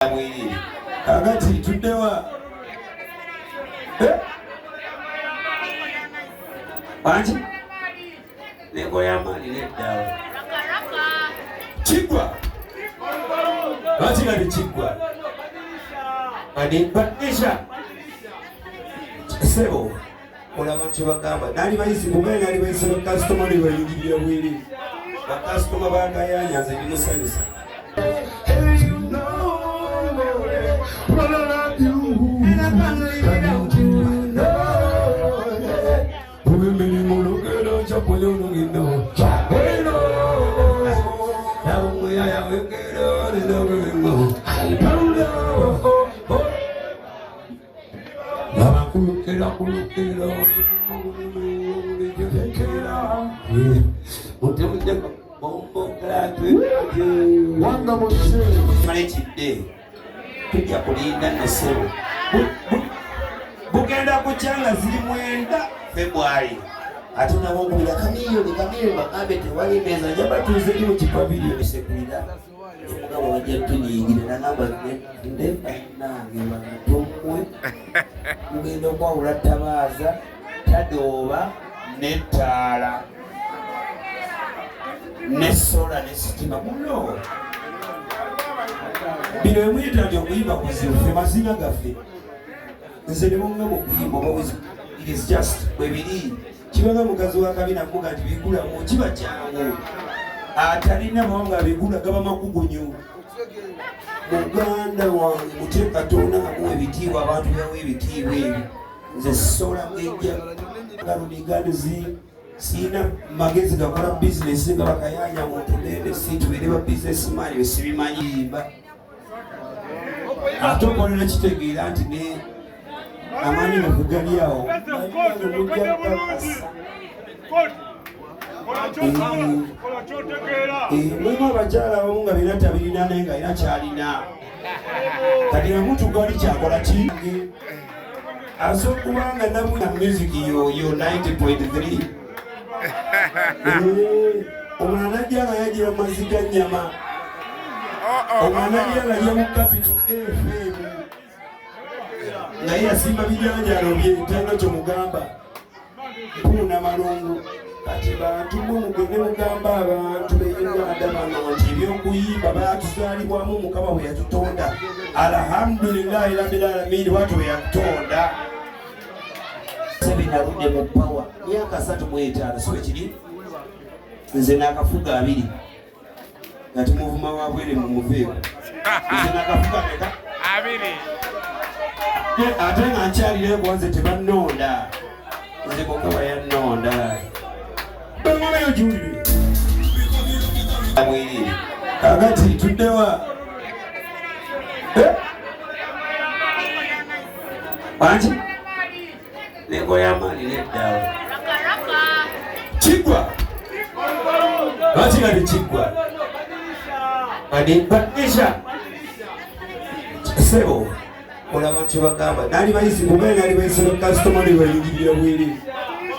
Agati tuddewa Anti Lego ya mali leddawo Chigwa Anti gali chigwa Adi patisha Sebo Ola bantu bagamba nali bayisi kumene nali bayisi customer ni bayingira wili ba customer bagayanya nze bimusanyusa Gwanga Mujje Mujje tujja kulinda nesebo bugenda kukyanga ziri 9 February ate nabo ngulira kamiliyoni bakambe tewali meza njaba tuze mu kipabiliyoni sekulira omugabo wajja tuniyingira na namba ndemba nange banatomwe mugenda okwawula tabaaza tadooba netaala nesola nesitima muno bino emuyita nti okuyimba kuzibu ffe mazina gaffe nze ne munga mu kuyimba it is just bwebiri kibaga mukazi wa kabina kuga nti bigula mu kiba kyangu atalina mawanga bigula gaba makugunyu muganda wange muteeka tona amuwa ebitiibwa abantu bawe ebitiibwa ebyo nze sola ngejja galuniganizi sina magezi gakola business nga bakayanya muntu nende situbere ba business mali besibimanyimba atokolera kitegeera nti ne Amanyi mukugali awo mwema abakyala abamu nga bina tabirina naye nga ina kyalina kati nga muntu gwali kyakola kingi asokubanga namuya music yoyo 90.3 omwana ajjanga yagira maziga nyama omwana ajjanga yajja mu Capital FM naye yasimba bijanjalo byentano kyomugamba mpuna malungu kati bantu mugende mugamba abantu b'Uganda bano nti ebyokuyimba batuzaalibwamu Mukama bwe yatutonda alhamdulillahi rabbil alamin watu bwe yatutonda sebinarudde mu power myaka 35 so ekiri nze nakafuga 2 nga tumuvuma wabwere mu muveeko nze nakafuga meka 2 ate nga nkyalire gwanze tebannonda nze Mukama yannonda bamulayo juulire agati tuddewa Anti Lego ya mali leddawo Chigwa Anti gali chigwa Adi patisha Sebo Ola bantu bagamba nali bayisi kumene nali bayisi customer ni bayingira wili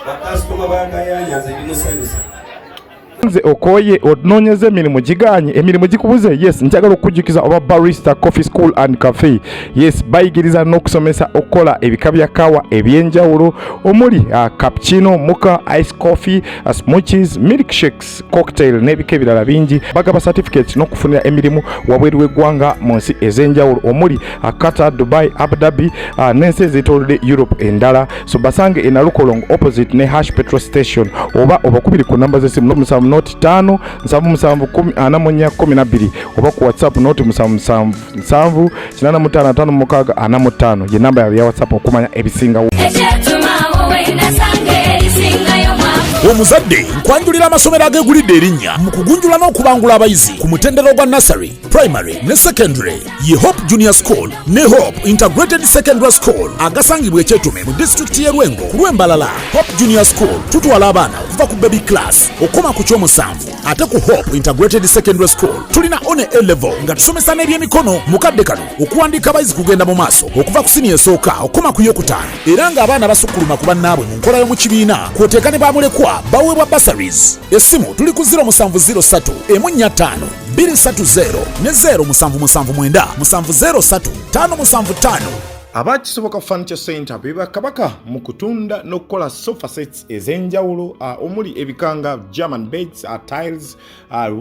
ba customer bagayanya nze bimusanyusa nze okoye ononyeze emirimu giganye emirimu gikubuze yes njagala okujjukiza oba barista coffee school and cafe yes bayigiriza n'okusomesa okola ebika bya kawa ebyenjawulo omuli cappuccino mocha ice coffee smoothies milkshakes cocktail n'ebika ebirala bingi bagaba certificate n'okufunira emirimu wabweru w'eggwanga mu nsi ez'enjawulo omuli Qatar, Dubai, Abu Dhabi n'ensi ez'etoolodde Europe endala so basange e Nalukolongo opposite ne Hash petrol station oba obakubiri ku namba z'essimu noti 5 7 oba ku WhatsApp noti 7 ye namba ya WhatsApp okumanya ebisingawo. Omuzadde nkwanjulira amasomero agegulidde erinnya mu kugunjula n'okubangula abayizi ku mutendero gwa nursery, primary ne secondary ye Hope Junior School ne Hope Integrated Secondary School agasangibwa Ekyetume mu district y'e Rwengo ku Lwembalala. Hope Junior School tutwala abaana okuva ku baby class okoma ku kyomusanvu ate ku Hope Integrated Secondary School tulina one A level nga tusomesa n'ebyemikono mukadde kano okuwandiika abayizi kugenda mu maaso okuva ku senior esooka okoma ku yokutaano era nga abaana basukkuluma ku bannaabwe mu nkola y'omu kibiina kwoteeka ne baamulekwa baweebwa bursaries. Essimu tuli ku 0703 145 230 ne 0779 703 575. Abakisoboka Furniture Center beba kabaka mu kutunda n'okukola sofa sets ez'enjawulo omuli ebikanga German beds, tiles,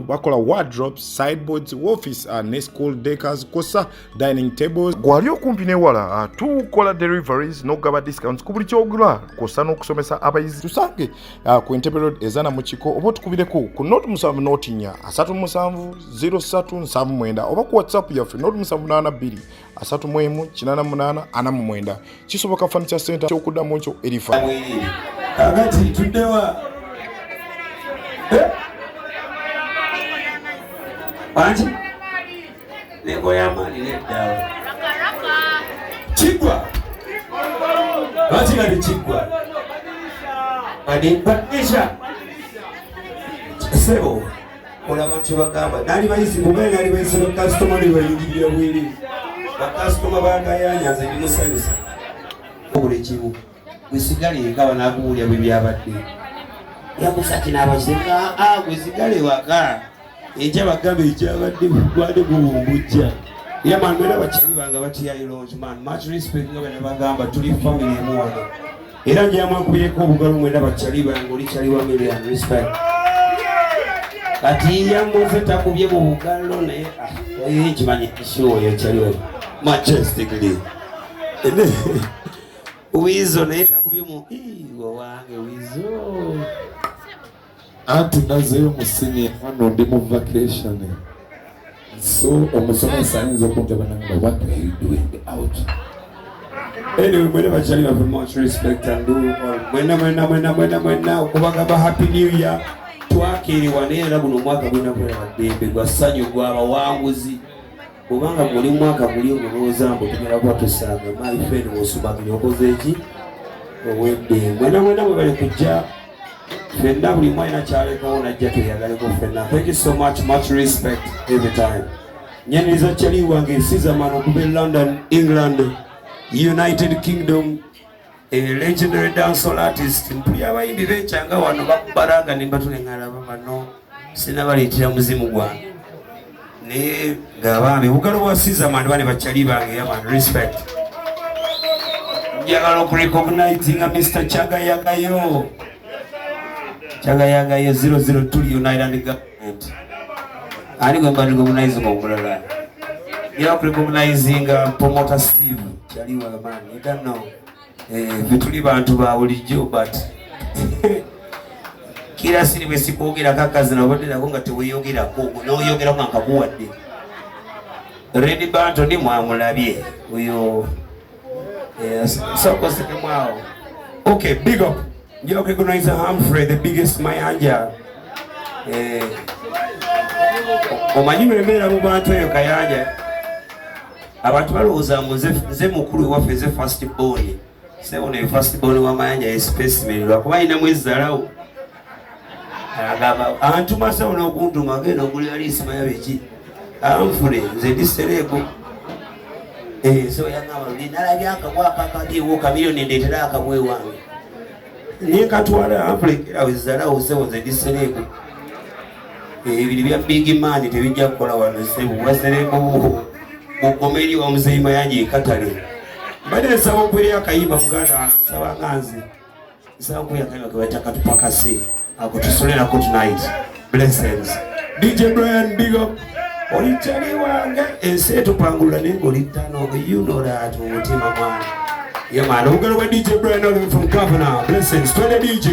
bakola wardrobes, sideboards, office ne school decors, kosa dining tables. Gwali okumpi n'ewala tukola deliveries n'ogaba discounts ku buli kyogula kosa n'okusomesa abayizi. Tusange ku Entebbe Road ezana mu kiko oba tukubireko ku Note 7 Notinya 37 0379 oba ku WhatsApp yaffe Note 782 318 89 kisoboka Furniture Center kyokuddamu nkyo erifa agati tuddewa anti lego ya mali neddawa chigwa anti kali chigwa adi patisha sebo ola bantu bagamba nali bayisi kumene nali bayisi customer ni bayingira bwiri bakasitoma bangayanyaza ebimusanyusa obule kimu wesigale ekawa nakuwulya bwe byabadde yakusati n'abakireka wesigale waka ekya bagamba ekyabadde gwade gubumbujja yamanwera bakyali banga batiyayi lodgeman much respect nga bena bagamba tuli family emu wano era njamwakubireko obugalo mwenda bakyali bange oli kyali wa million respect kati yamuze takubye mu bugalo naye kimanyi kishoyo kyali wa majestically wizo naye takubye mu iwo wange wizo anti nazeyo musinye hano ndi mu vacation so omusomesa ayinza okuntaba nanga what are you doing out anyway mwene bakyali bafe much respect and do mwena okubagamba happy new year twakiriwa naye era guno omwaka gwina kwebadembe gwasanyu gwabawanguzi kubanga muli mwaka guli omulowooza mbu tugenda kuba tusanga my friend wosubaganya okoze eki owedde mwena mwe bali kujja fenna buli mwalina kyalekawo najja tuyagaleko fenna. Thank you so much respect every time. Nyaniriza kyali wange ensizamano okuva London, England, United Kingdom, a legendary dancehall artist. Mpuli abayimbi bekyanga wano bakubalaga ne batulengala bano sinabaleetera muzimu gwange naye ng'abaami bugalo bwa sizamano bane bakyali bange yaman respect. Njagala okurecognizinga Mr. Chagayagayo 002 United Government. Ani gwe mbali recognize omulala. Ya recognizing promoter Steve kyali wa man. You don't know. Vituli bantu ba bulijjo but kila sini bwesikwogera kakazi nabodera ko nga teweyogera ko n'oyogera ko nkakuwadde. Ready bantu ndi mwamulabye uyo soko sike mwao. Okay, big up. You recognize Humphrey, the biggest Mayanja. Omanyi mbeera mu bantu eyo Kayanja. Abantu balowooza nze mukulu waffe ze first born. Sebo ne first born wa Mayanja ye specimen lwakuba alina mwezalawo. Agamba antuma sawo n'okuntuma agenda ogulira liisima yabeki. Humphrey nze diserebo. So yagamba nalabye akabwaka akaliwo kamiliyoni ndeetera akabwe wange. Niye katwala Afrika wezalawo sebo nze diserebo. Ebiri bya big man tebijja kukola wano sebo waserebo mukomeri wa muzeyima yanje katale. Badde sabo kweri akayimba muganda saba nganzi. Saba kuya kayimba kwataka tupakase. Akutusolera ko tonight. Blessings. DJ Brian big up. Olichali wange ense tupangula n'engoli ttano. You know that mutima mwana. Yeah man, we're gonna DJ Brian all the way from Governor. Blessings to the DJ.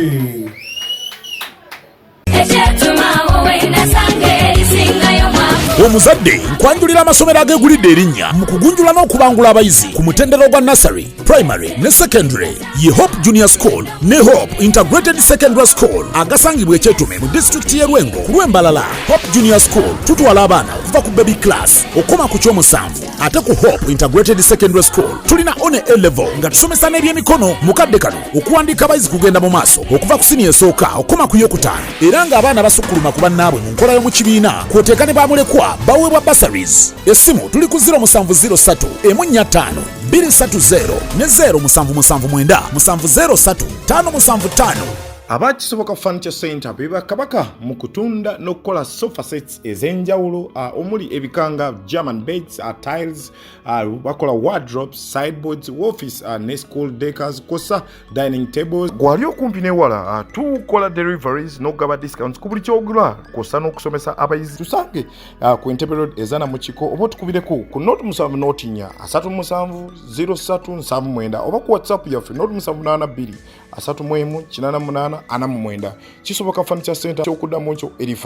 Omuzadde nkwanjulira amasomero agegulidde erinnya mu kugunjula n'okubangula abayizi ku mutendero gwa nursery, primary ne secondary ye Hope Junior School ne Hope Integrated Secondary School agasangibwa ekyetume mu district y'e Lwengo ku Lwembalala. Hope Junior School tutwala abaana okuva ku baby class okoma ku kyomusanvu ate ku Hope Integrated Secondary School tulina one A level nga tusomesa n'ebyemikono mukadde kano okuwandiika abayizi kugenda mu maaso okuva ku siniya esooka okoma ku yokutaano era ng'abaana basukkuluma ku bannaabwe mu nkola y'omu kibiina kwoteeka ne bamulekwa baweebwa bursaries. Essimu tuli ku 0703 145 230 ne 0779 703 575. abakisoboka furniture center beba kabaka mu kutunda n'okukola sofa sets ez'enjawulo omuli ebikanga German beds, tiles, bakola wardrobes, sideboards, office ne school decors, kosa dining tables. Gwali okumpi newala tukola deliveries n'ogaba discounts ku buli kyogula kosa n'okusomesa abayizi. Tusange ku Entebbe Road ezana mu kiko oba tukubireko ku Note 7 Note 4 37 0379 oba ku WhatsApp yaffe Note 782 318 49 kisoboka furniture center kyokuddamu ekyo erifa